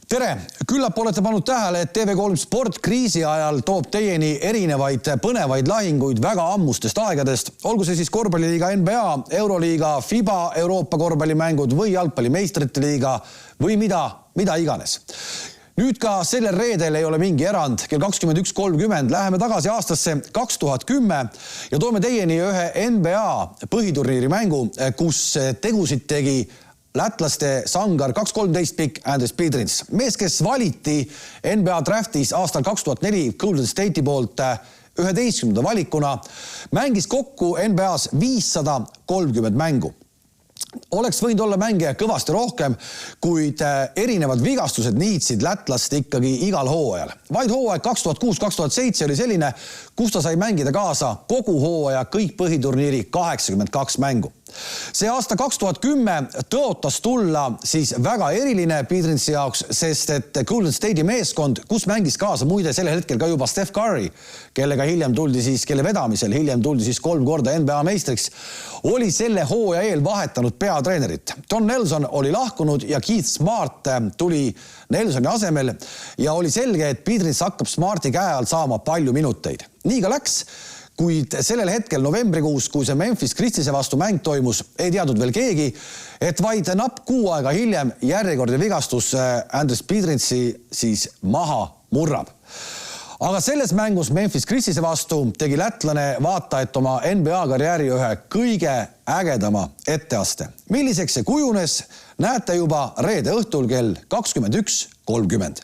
Tere! Küllap olete pannud tähele, et TV3 Sport kriisi ajal toob teieni erinevaid põnevaid lahinguid väga ammustest aegadest. Olgu see siis korvpalliliiga NBA, Euroliiga, FIBA, Euroopa korvpallimängud või jalgpalli meistrite liiga või mida iganes. Nüüd ka sellel reedel ei ole mingi erand. Kell 21.30 läheme tagasi aastasse 2010 ja toome teieni ühe NBA põhiturniiri mängu, kus tegusid tegi lätlaste sangar 2-13 pikk Andris Bidrins. Mees, kes valiti NBA draftis aastal 2004 Golden State'i poolt 11. valikuna, mängis kokku NBA's 530 mängu. Oleks võinud olla mänge kõvasti rohkem, kuid erinevad vigastused niitsid lätlast ikkagi igal hooajal. Vaid hooaeg 2006-2007 oli selline, kus ta sai mängida kaasa kogu hooaja kõik põhiturniiri 82 mängu. See aasta 2010 tõotas tulla siis väga eriline Bidrinsi jaoks, sest et Golden State'i meeskond, kus mängis kaasa muide sellel hetkel ka juba Steph Curry, kelle vedamisel hiljem tuldi 3 korda NBA meistriks, oli selle hooaja eel vahetanud peatreenerit. Don Nelson oli lahkunud ja Keith Smart tuli Nelsoni asemel ja oli selge, et Bidrins hakkab Smarti käe all saama palju minuteid. Nii ka läks. Kuid sellel hetkel novembrikuus, kui see Memphis Grizzliese vastu mäng toimus, ei teadnud veel keegi, et vaid napp 6 aega hiljem järjekordne vigastus Andris Bidrinsi siis maha murrab. Aga selles mängus Memphis Grizzliese vastu tegi lätlane vaata, et oma NBA karjääri ühe kõige ägedama etteaste. Milliseks see kujunes, näete juba reede õhtul kell 21.30.